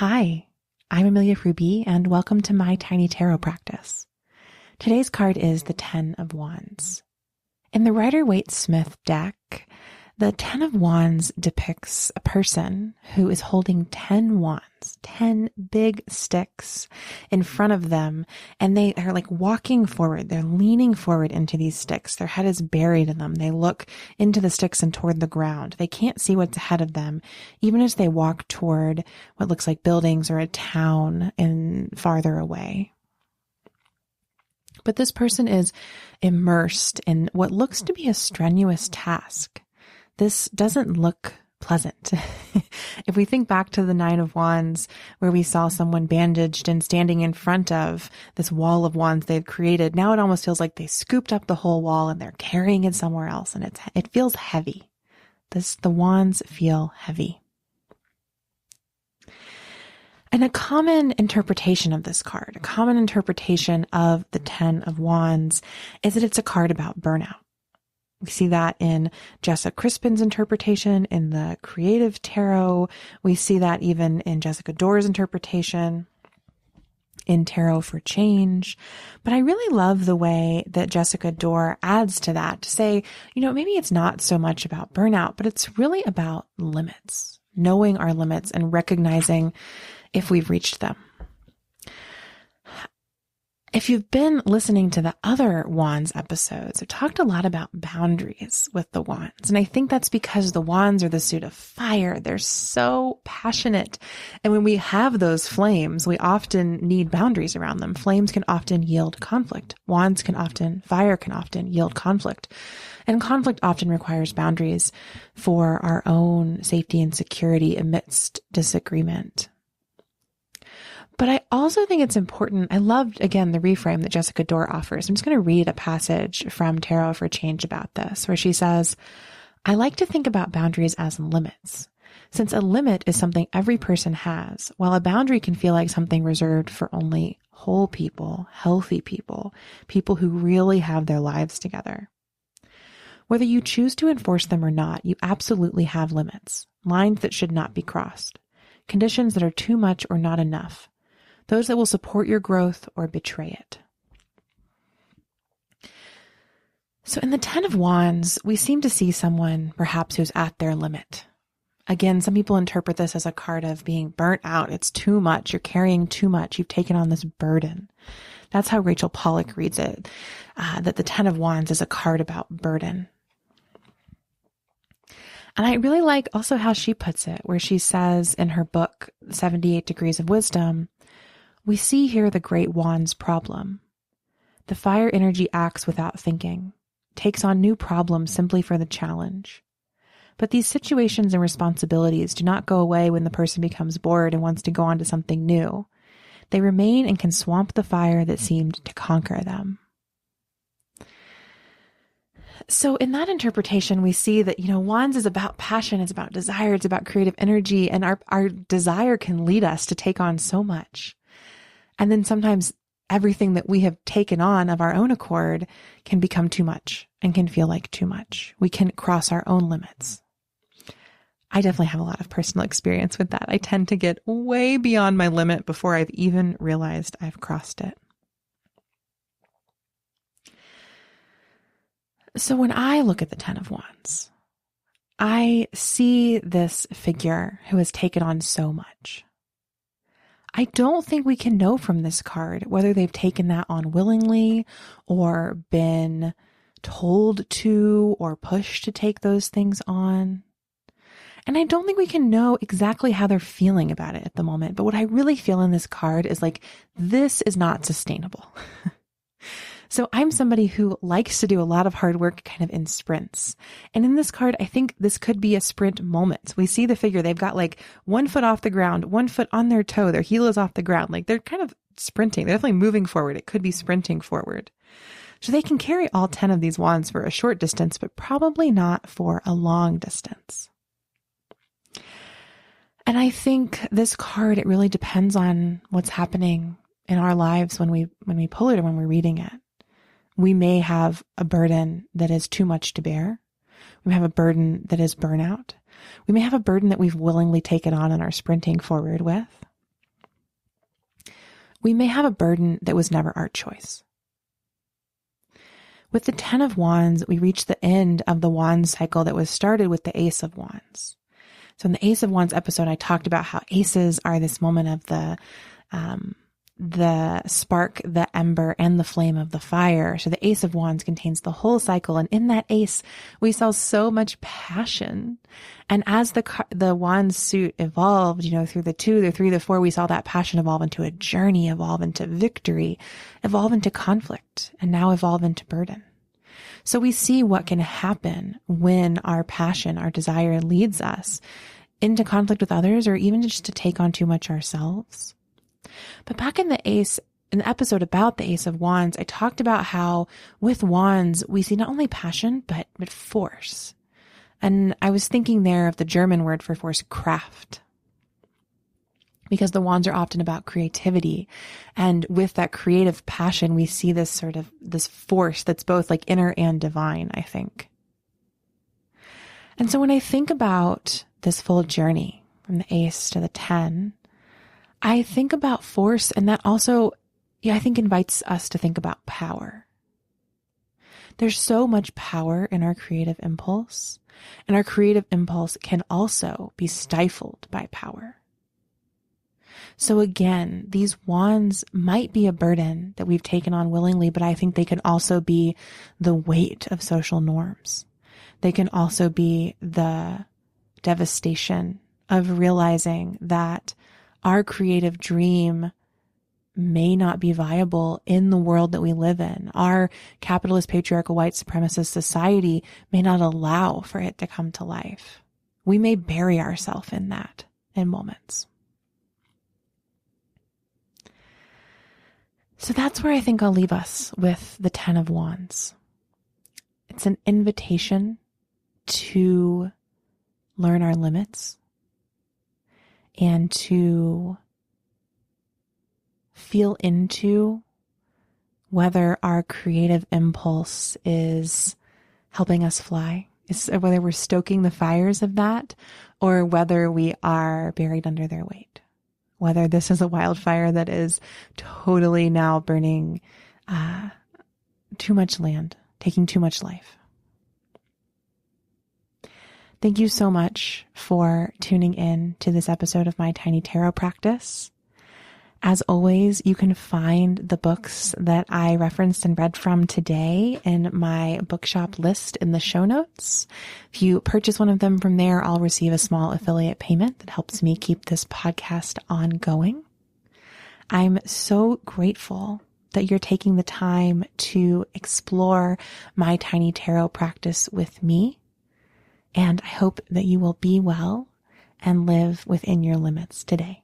Hi, I'm Amelia Ruby, and welcome to my tiny tarot practice. Today's card is the Ten of Wands. In the Rider-Waite-Smith deck, the Ten of Wands depicts a person who is holding 10 wands, 10 big sticks in front of them, and they are like walking forward. They're leaning forward into these sticks. Their head is buried in them. They look into the sticks and toward the ground. They can't see what's ahead of them, even as they walk toward what looks like buildings or a town and farther away. But this person is immersed in what looks to be a strenuous task. This doesn't look pleasant. If we think back to the Nine of Wands, where we saw someone bandaged and standing in front of this wall of wands they've created, now it almost feels like they scooped up the whole wall and they're carrying it somewhere else, and it feels heavy. The wands feel heavy. And a common interpretation of this card, a common interpretation of the Ten of Wands, is that it's a card about burnout. We see that in Jessica Crispin's interpretation, in the Creative Tarot. We see that even in Jessica Doerr's interpretation, in Tarot for Change. But I really love the way that Jessica Doerr adds to that to say, maybe it's not so much about burnout, but it's really about limits, knowing our limits and recognizing if we've reached them. If you've been listening to the other Wands episodes, I've talked a lot about boundaries with the Wands. And I think that's because the Wands are the suit of fire. They're so passionate. And when we have those flames, we often need boundaries around them. Flames can often yield conflict. Fire can often yield conflict. And conflict often requires boundaries for our own safety and security amidst disagreement. But I also think it's important. I loved, again, the reframe that Jessica Doerr offers. I'm just going to read a passage from Tarot for Change about this, where she says, I like to think about boundaries as limits, since a limit is something every person has, while a boundary can feel like something reserved for only whole people, healthy people, people who really have their lives together. Whether you choose to enforce them or not, you absolutely have limits, lines that should not be crossed, conditions that are too much or not enough, those that will support your growth or betray it. So in the Ten of Wands, we seem to see someone perhaps who's at their limit. Again, some people interpret this as a card of being burnt out. It's too much. You're carrying too much. You've taken on this burden. That's how Rachel Pollack reads it, that the Ten of Wands is a card about burden. And I really like also how she puts it, where she says in her book, 78 Degrees of Wisdom, we see here the great wand's problem. The fire energy acts without thinking, takes on new problems simply for the challenge. But these situations and responsibilities do not go away when the person becomes bored and wants to go on to something new. They remain and can swamp the fire that seemed to conquer them. So in that interpretation, we see that, wands is about passion, it's about desire, it's about creative energy, and our desire can lead us to take on so much. And then sometimes everything that we have taken on of our own accord can become too much and can feel like too much. We can cross our own limits. I definitely have a lot of personal experience with that. I tend to get way beyond my limit before I've even realized I've crossed it. So when I look at the Ten of Wands, I see this figure who has taken on so much. I don't think we can know from this card whether they've taken that on willingly or been told to or pushed to take those things on. And I don't think we can know exactly how they're feeling about it at the moment. But what I really feel in this card is like, this is not sustainable. So I'm somebody who likes to do a lot of hard work kind of in sprints. And in this card, I think this could be a sprint moment. We see the figure, they've got like 1 foot off the ground, 1 foot on their toe, their heel is off the ground. Like they're kind of sprinting. They're definitely moving forward. It could be sprinting forward. So they can carry all 10 of these wands for a short distance, but probably not for a long distance. And I think this card, it really depends on what's happening in our lives when we pull it or when we're reading it. We may have a burden that is too much to bear. We may have a burden that is burnout. We may have a burden that we've willingly taken on and are sprinting forward with. we may have a burden that was never our choice. With the 10 of Wands, we reach the end of the Wands cycle that was started with the Ace of Wands. So in the Ace of Wands episode, I talked about how aces are this moment of the spark, the ember, and the flame of the fire. So the Ace of Wands contains the whole cycle. And in that ace, we saw so much passion. And as the Wands suit evolved, through the 2, the 3, the 4, we saw that passion evolve into a journey, evolve into victory, evolve into conflict, and now evolve into burden. So we see what can happen when our passion, our desire leads us into conflict with others, or even just to take on too much ourselves. But back in the episode about the Ace of Wands, I talked about how with wands, we see not only passion, but force. And I was thinking there of the German word for force, Kraft. Because the wands are often about creativity. And with that creative passion, we see this force that's both like inner and divine, I think. And so when I think about this full journey from the Ace to the 10, I think about force, and that also, I think invites us to think about power. There's so much power in our creative impulse, and our creative impulse can also be stifled by power. So again, these wands might be a burden that we've taken on willingly, but I think they can also be the weight of social norms. They can also be the devastation of realizing that our creative dream may not be viable in the world that we live in. Our capitalist, patriarchal, white supremacist society may not allow for it to come to life. We may bury ourselves in that in moments. So that's where I think I'll leave us with the 10 of Wands. It's an invitation to learn our limits and to feel into whether our creative impulse is helping us fly, whether we're stoking the fires of that, or whether we are buried under their weight. Whether this is a wildfire that is totally now burning too much land, taking too much life. Thank you so much for tuning in to this episode of my Tiny Tarot practice. As always, you can find the books that I referenced and read from today in my bookshop list in the show notes. If you purchase one of them from there, I'll receive a small affiliate payment that helps me keep this podcast ongoing. I'm so grateful that you're taking the time to explore my Tiny Tarot practice with me. And I hope that you will be well and live within your limits today.